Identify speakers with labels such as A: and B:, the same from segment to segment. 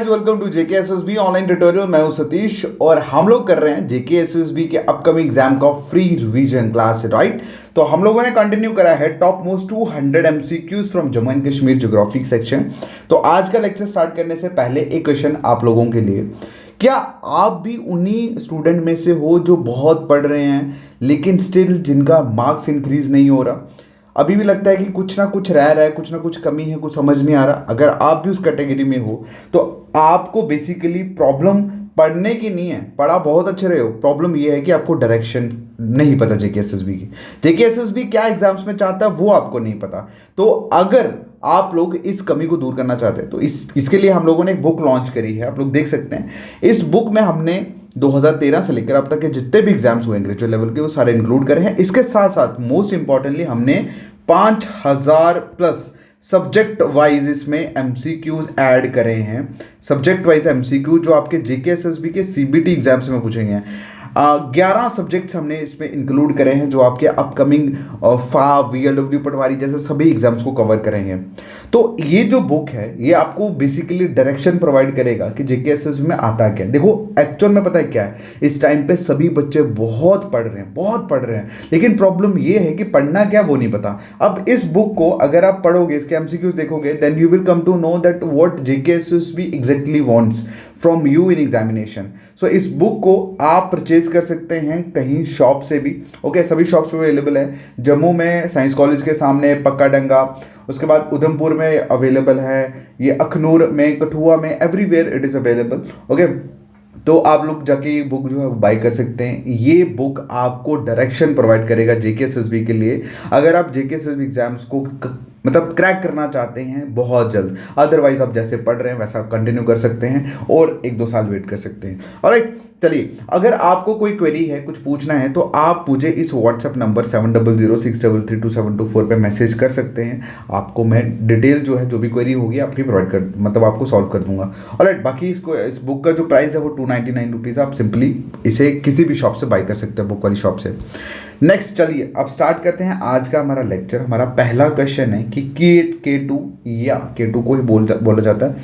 A: Welcome to JKSSB online tutorial. मैं हूं सतीश और हम लोग कर रहे हैं जेकेएसएसबी के अपकमिंग एग्जाम का फ्री रिवीजन क्लास, राइट। तो हम लोगों ने कंटिन्यू करा है top most 200 MCQs from Jammu and Kashmir geography section. तो आज का लेक्चर स्टार्ट करने से पहले एक क्वेश्चन आप लोगों के लिए, क्या आप भी उन्हीं स्टूडेंट में से हो जो बहुत पढ़ रहे हैं लेकिन स्टिल जिनका मार्क्स इंक्रीज नहीं हो रहा? अभी भी लगता है कि कुछ ना कुछ रह रहा है, कुछ ना कुछ कमी है, कुछ समझ नहीं आ रहा। अगर आप भी उस कैटेगरी में हो तो आपको बेसिकली प्रॉब्लम पढ़ने की नहीं है, पढ़ा बहुत अच्छे रहे हो, प्रॉब्लम ये है कि आपको डायरेक्शन नहीं पता जेकेएसएसबी की। जेकेएसएसबी क्या एग्जाम्स में चाहता है वो आपको नहीं पता। तो अगर आप लोग इस कमी को दूर करना चाहते हैं तो इसके लिए हम लोगों ने एक बुक लॉन्च करी है, आप लोग देख सकते हैं। इस बुक में हमने 2013 से लेकर अब तक के जितने भी एग्जाम्स हुए ग्रेजुएट लेवल के वो सारे इंक्लूड करे हैं। इसके साथ साथ मोस्ट इंपॉर्टेंटली हमने 5000 प्लस सब्जेक्ट वाइज इसमें एमसीक्यूज ऐड करे हैं। सब्जेक्ट वाइज एमसीक्यू जो आपके जेकेएसएसबी के सीबीटी एग्जाम्स में पूछेंगे हैं। 11 सब्जेक्ट्स हमने इसमें इंक्लूड करे हैं जो आपके अपकमिंग फा वीएलडब्ल्यू पटवारी जैसे सभी एग्जाम्स को कवर करेंगे। तो ये जो बुक है ये आपको बेसिकली डायरेक्शन प्रोवाइड करेगा कि जेकेएसएसबी में आता क्या है। देखो एक्चुअल में पता है क्या है, इस टाइम पे सभी बच्चे बहुत पढ़ रहे हैं, बहुत पढ़ रहे हैं, लेकिन प्रॉब्लम ये है कि पढ़ना क्या वो नहीं पता। अब इस बुक को अगर आप पढ़ोगे, इसके एमसीक्यूज देखोगे, then you will come to know that what JKSSB exactly wants from you in examination. So इस बुक को आप परचेज कर सकते हैं कहीं शॉप से भी। ओके, सभी शॉप्स पे अवेलेबल है। जम्मू में साइंस कॉलेज के सामने पक्का डंगा, उसके बाद उधमपुर में अवेलेबल है, ये अखनूर में, कठुआ में, everywhere it is available. Okay, तो आप लोग जाके ये बुक जो है बाय कर सकते हैं। ये बुक आपको डायरेक्शन प्रोवाइड करेगा जेकेएसएसबी के लिए, अगर आप जेकेएसएसबी एग्जाम्स को मतलब क्रैक करना चाहते हैं बहुत जल्द। अदरवाइज आप जैसे पढ़ रहे हैं वैसा कंटिन्यू कर सकते हैं और 1-2 साल वेट कर सकते हैं। ऑलराइट, चलिए, अगर आपको कोई क्वेरी है, कुछ पूछना है तो आप मुझे इस व्हाट्सएप नंबर 7006332724 पे मैसेज कर सकते हैं। आपको मैं डिटेल जो है, जो भी क्वेरी होगी आपकी प्रोवाइड कर, मतलब आपको सॉल्व कर दूंगा। ऑलराइट, बाकी इस बुक का जो प्राइस है वो 299 रुपीज़। आप सिंपली इसे किसी भी शॉप से बाय कर सकते हैं, बुक वाली शॉप से। नेक्स्ट, चलिए अब स्टार्ट करते हैं आज का हमारा लेक्चर। हमारा पहला क्वेश्चन है कि K2 या K2 को ही बोला जाता है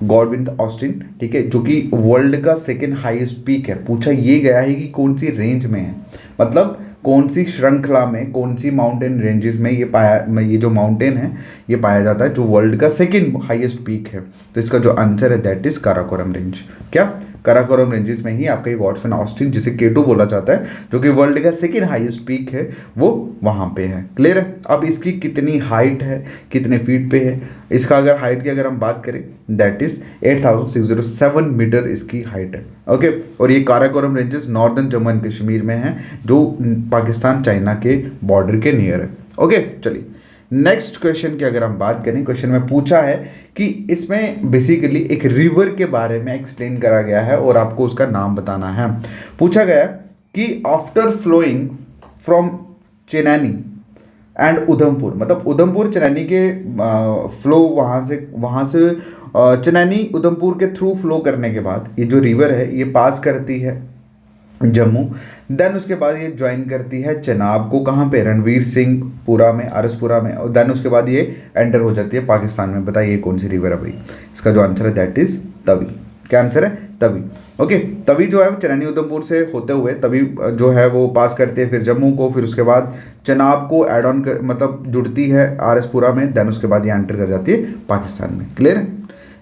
A: गॉडविन ऑस्टिन, ठीक है, जो कि वर्ल्ड का सेकेंड हाईएस्ट पीक है। पूछा ये गया है कि कौन सी रेंज में है, मतलब कौन सी श्रृंखला में, कौन सी माउंटेन रेंजेस में ये जो माउंटेन है ये पाया जाता है, जो वर्ल्ड का सेकेंड हाईएस्ट पीक है। तो इसका जो आंसर है दैट इज काराकोरम रेंज। क्या काराकोरम रेंजेस में ही आपका ये गॉडविन ऑस्टिन, जिसे K2 बोला जाता है, जो कि वर्ल्ड का सेकेंड हाईएस्ट पीक है, वो वहाँ पे है। क्लियर है? अब इसकी कितनी हाइट है, कितने फीट पे है, इसका अगर हाइट की अगर हम बात करें दैट इज 8607 मीटर इसकी हाइट है। ओके, और ये Karakoram ranges northern Jammu and Kashmir में है, जो पाकिस्तान चाइना के बॉर्डर के नियर है। ओके, चलिए नेक्स्ट क्वेश्चन की अगर हम बात करें, क्वेश्चन में पूछा है कि इसमें बेसिकली एक रिवर के बारे में एक्सप्लेन करा गया है और आपको उसका नाम बताना है। पूछा गया कि after flowing from Chenani and Udhampur, मतलब उधमपुर चेनानी के फ्लो वहाँ से चेनानी उधमपुर के थ्रू फ्लो करने के बाद ये जो रिवर है ये पास करती है जम्मू, देन उसके बाद ये ज्वाइन करती है चेनाब को, कहाँ पे, रणवीर सिंह पुरा में, आरसपुरा में, और देन उसके बाद ये एंटर हो जाती है पाकिस्तान में। बताइए कौन सी रिवर है भाई? इसका जो आंसर है दैट इज तवी। क्या आंसर है? तवी। ओके, तवी जो है वो चेनानी उधमपुर से होते हुए तवी जो है वो पास करती है फिर जम्मू को, फिर उसके बाद चेनाब को एड ऑन कर, मतलब जुड़ती है आरसपुरा में, देन उसके बाद ये एंटर कर जाती है पाकिस्तान में। क्लियर है?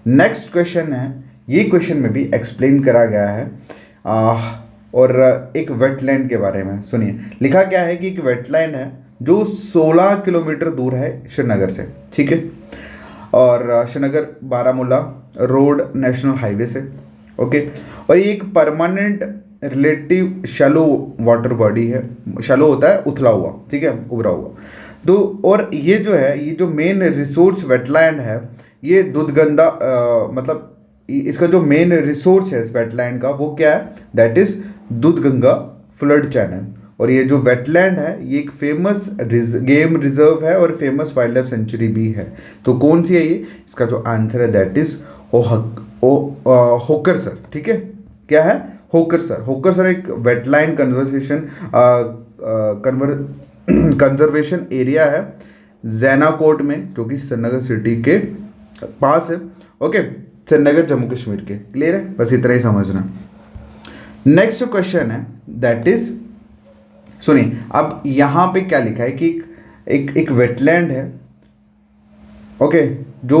A: नेक्स्ट क्वेश्चन है, ये क्वेश्चन में भी एक्सप्लेन करा गया है और एक वेटलैंड के बारे में। सुनिए, लिखा क्या है कि एक वेटलैंड है जो 16 किलोमीटर दूर है श्रीनगर से, ठीक है, और Srinagar Baramulla road national highway से। ओके, और ये एक permanent relative shallow water body है। शैलो होता है उथला हुआ, ठीक है, उभरा हुआ। तो और ये जो है, ये जो मेन रिसोर्स वेटलैंड है, ये दूधगंगा मतलब इसका जो मेन रिसोर्स है इस वेटलैंड का वो क्या है, that is Dudhganga flood channel. और ये जो वेटलैंड है ये एक फेमस गेम रिजर्व है और फेमस वाइल्ड लाइफ सेंचुरी भी है। तो कौन सी है ये? इसका जो आंसर है दैट इज होकरसर, ठीक है। क्या है? होकरसर। होकरसर एक वेटलैंड कंजर्वेशन एरिया है जैनाकोट में, जो कि श्रीनगर सिटी के पास है। ओके, श्रीनगर जम्मू कश्मीर के। क्लियर है, बस इतना ही समझना। नेक्स्ट जो क्वेश्चन है दैट इज, सुनिए अब यहाँ पे क्या लिखा है कि एक वेटलैंड है, ओके, जो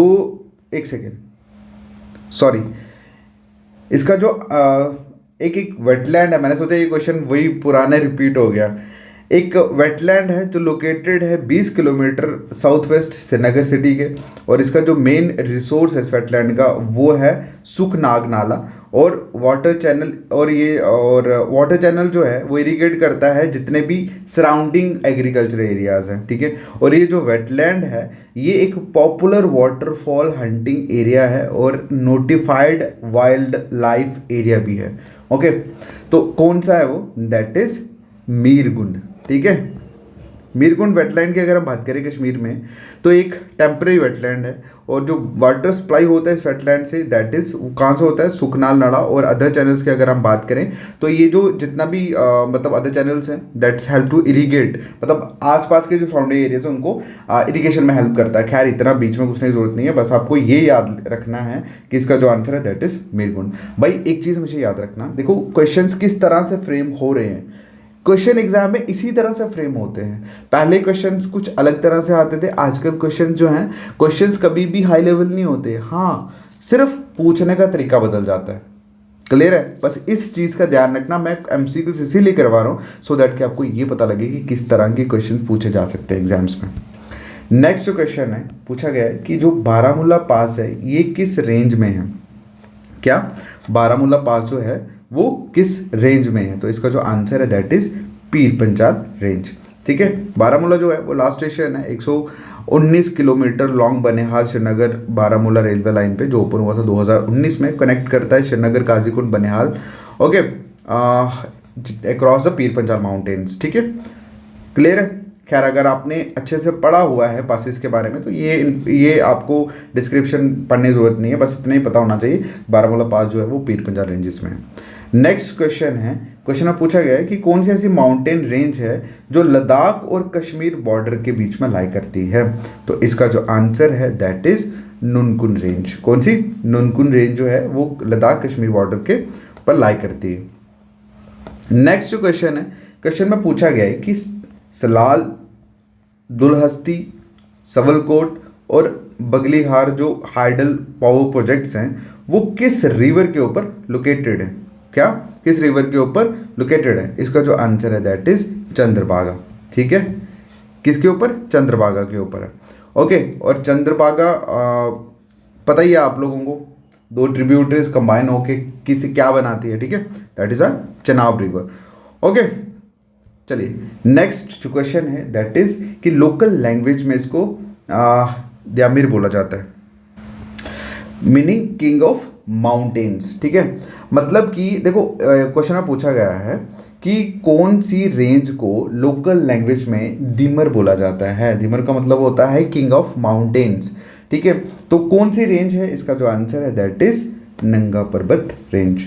A: एक सेकेंड सॉरी, इसका जो एक वेटलैंड है, मैंने सोचा ये क्वेश्चन वही पुराने रिपीट हो गया। एक वेटलैंड है जो लोकेटेड है 20 kilometre south west Srinagar city के, और इसका जो मेन रिसोर्स है इस वेटलैंड का वो है सुखनाग नाला और वाटर चैनल। और वाटर चैनल जो है वो इरिगेट करता है जितने भी सराउंडिंग एग्रीकल्चर एरियाज हैं, ठीक है। और ये जो वेटलैंड है ये एक पॉपुलर वाटरफॉल हंटिंग एरिया है और नोटिफाइड वाइल्ड लाइफ एरिया भी है, ओके। तो कौन सा है वो, दैट इज मीरगुंड, ठीक है। मीरगुंड वेटलैंड की अगर हम बात करें कश्मीर में तो एक टेम्परेरी वेटलैंड है, और जो वाटर सप्लाई होता है इस वेटलैंड से दैट इज़ कहाँ से होता है, सुखनाल नाला। और अदर चैनल्स की अगर हम बात करें तो ये जो जितना भी मतलब अदर चैनल्स हैं दैट्स हेल्प टू इरीगेट, मतलब आसपास के जो सराउंडिंग एरियाज हैं उनको इरीगेशन में हेल्प करता है। खैर इतना बीच में घुसने की जरूरत नहीं है, बस आपको ये याद रखना है कि इसका जो आंसर है दैट इज़ मीरगुंड। भाई एक चीज़ मुझे याद रखना, देखो क्वेश्चंस किस तरह से फ्रेम हो रहे हैं, क्वेश्चन एग्जाम में इसी तरह से फ्रेम होते हैं। पहले क्वेश्चंस कुछ अलग तरह से आते थे, आजकल क्वेश्चन जो हैं क्वेश्चंस कभी भी हाई लेवल नहीं होते, हाँ सिर्फ पूछने का तरीका बदल जाता है। क्लियर है, बस इस चीज़ का ध्यान रखना। मैं एमसीक्यूज इसीलिए करवा रहा हूँ सो दैट कि आपको ये पता लगे कि किस तरह के क्वेश्चन पूछे जा सकते हैं एग्जाम्स में। नेक्स्ट जो क्वेश्चन है पूछा गया है कि जो बारामूला पास है ये किस रेंज में है, क्या बारामूला पास जो है वो किस रेंज में है, तो इसका जो आंसर है that is Pir Panchal range, ठीक है। बारामूला जो है वो लास्ट स्टेशन है 119 kilometre long Banihal Srinagar Baramulla railway line पे, जो ओपन हुआ था 2019 में, कनेक्ट करता है Srinagar Qazigund Banihal, okay, across the Pir Panjal mountains, ठीक है। क्लियर है। खैर अगर आपने अच्छे से पढ़ा हुआ है पासिस के बारे में तो ये आपको डिस्क्रिप्शन पढ़ने की जरूरत नहीं है, बस इतना ही पता होना चाहिए बारामूला पास जो है वो पीर पंजाल रेंजेस में है। नेक्स्ट क्वेश्चन है, क्वेश्चन में पूछा गया है कि कौन सी ऐसी माउंटेन रेंज है जो लद्दाख और कश्मीर बॉर्डर के बीच में लाई करती है, तो इसका जो आंसर है दैट इज नुनकुन रेंज। कौन सी, नुनकुन रेंज जो है वो लद्दाख कश्मीर बॉर्डर के पर लाई करती है। नेक्स्ट जो क्वेश्चन है, क्वेश्चन में पूछा गया है कि सलाल, दुलहस्ती, सवलकोट और बगलीहार जो हाइडल पावर प्रोजेक्ट्स हैं वो किस रिवर के ऊपर लोकेटेड है, क्या किस रिवर के ऊपर लोकेटेड है, इसका जो आंसर है दैट इज चंद्रभागा, ठीक है। किसके ऊपर, चंद्रभागा के ऊपर है, ओके। और चंद्रभागा पता ही है आप लोगों को, दो ट्रिब्यूटरीज कंबाइन होके किसी क्या बनाती है, ठीक है, that is a Chenab river, okay. चलिए नेक्स्ट जो क्वेश्चन है दैट इज कि लोकल लैंग्वेज में इसको द्यामिर बोला जाता है, मीनिंग किंग ऑफ माउंटेन्स, ठीक है। मतलब कि देखो क्वेश्चन में पूछा गया है कि कौन सी रेंज को लोकल लैंग्वेज में दिमर बोला जाता है, दिमर का मतलब होता है किंग ऑफ माउंटेन्स, ठीक है। तो कौन सी रेंज है, इसका जो आंसर है दैट इज नंगा पर्वत रेंज,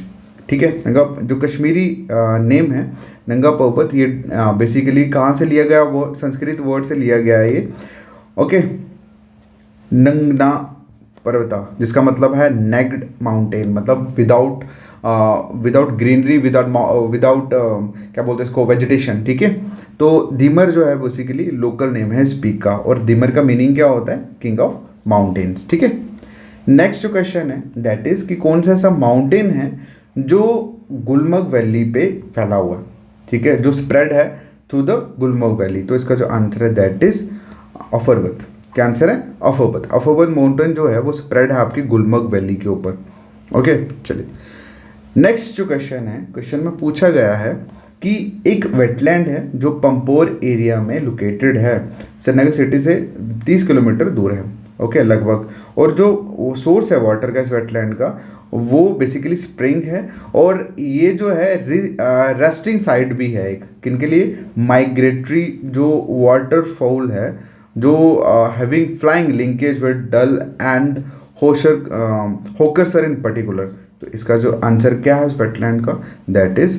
A: ठीक है। नंगा जो कश्मीरी नेम है नंगा पर्वत, ये बेसिकली कहाँ से लिया गया, वो संस्कृत वर्ड से लिया गया है ये, ओके। नंगना पर्वता जिसका मतलब है नेग्ड माउंटेन, मतलब विदाउट ग्रीनरी, विदाउट क्या बोलते हैं इसको, वेजिटेशन, ठीक है। तो दिमर जो है बेसिकली लोकल नेम है स्पीक का, और दिमर का मीनिंग क्या होता है, किंग ऑफ माउंटेन्स, ठीक है। नेक्स्ट जो क्वेश्चन है दैट इज कि कौन सा ऐसा माउंटेन है जो गुलमर्ग वैली पे फैला हुआ है, ठीक है, जो स्प्रेड है थ्रू द गुलमर्ग वैली, तो इसका जो आंसर है दैट इज अफरवत। क्या आंसर है, अफरवत। अफरवत माउंटेन जो है वो स्प्रेड है आपकी गुलमर्ग वैली के ऊपर, ओके। चलिए नेक्स्ट जो क्वेश्चन है, क्वेश्चन में पूछा गया है कि एक वेटलैंड है जो पंपोर एरिया में लोकेटेड है, श्रीनगर सिटी से 30 किलोमीटर दूर है, ओके लगभग। और जो सोर्स है वाटर का इस वेटलैंड का वो बेसिकली स्प्रिंग है, और ये जो है रेस्टिंग साइट भी है एक, किनके लिए, माइग्रेटरी जो वाटरफॉल है जो having flying linkage with Dal and Hokersar in particular, तो इसका जो आंसर क्या है उस वेटलैंड का, दैट इज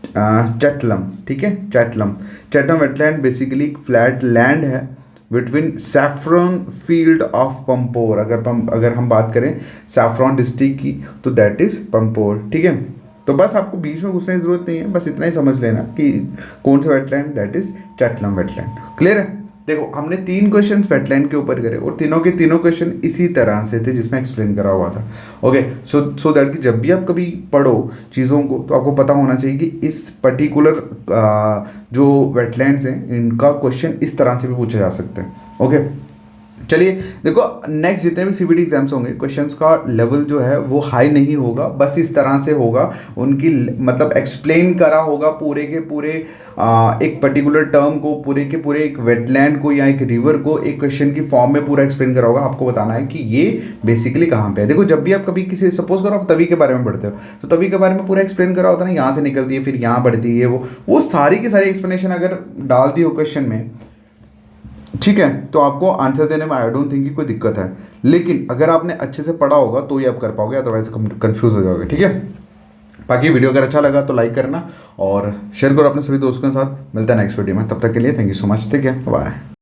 A: चैटलम, ठीक है, चैटलम। चैटलम वेटलैंड बेसिकली फ्लैट लैंड है between saffron field of Pampore, अगर हम बात करें सैफ्रॉन डिस्ट्रिक्ट की तो दैट इज पंपोर, ठीक है। तो बस आपको बीच में घुसने की जरूरत नहीं है, बस इतना ही समझ लेना कि कौन सा wetland, that is Chatlam wetland. Clear है। देखो हमने 3 क्वेश्चन वेटलैंड के ऊपर करे और तीनों के तीनों क्वेश्चन इसी तरह से थे जिसमें एक्सप्लेन करा हुआ था। ओके, सो दैट कि जब भी आप कभी पढ़ो चीज़ों को तो आपको पता होना चाहिए कि इस पर्टिकुलर जो वेटलैंड्स हैं इनका क्वेश्चन इस तरह से भी पूछा जा सकता है। ओके, चलिए देखो नेक्स्ट जितने भी सीबीटी एग्जाम्स होंगे क्वेश्चंस का लेवल जो है वो हाई नहीं होगा, बस इस तरह से होगा, उनकी मतलब एक्सप्लेन करा होगा पूरे के पूरे एक पर्टिकुलर टर्म को, पूरे के पूरे एक वेटलैंड को या एक रिवर को एक क्वेश्चन की फॉर्म में पूरा एक्सप्लेन करा होगा। आपको बताना है कि ये बेसिकली कहाँ पे है। देखो जब भी आप कभी किसी सपोज करो आप तवी के बारे में पढ़ते हो तो तवी के बारे में पूरा एक्सप्लेन करा होता है ना, यहाँ से निकलती है फिर यहाँ बढ़ती है, वो सारी की सारी एक्सप्लेनेशन अगर डाल दी हो क्वेश्चन में, ठीक है, तो आपको आंसर देने में आई डोंट थिंक कि कोई दिक्कत है। लेकिन अगर आपने अच्छे से पढ़ा होगा तो ही आप कर पाओगे, अदरवाइज कंफ्यूज हो जाओगे, ठीक है। बाकी वीडियो अगर अच्छा लगा तो लाइक करना और शेयर करो अपने सभी दोस्तों के साथ। मिलता है नेक्स्ट वीडियो में, तब तक के लिए थैंक यू सो मच, ठीक है, बाय।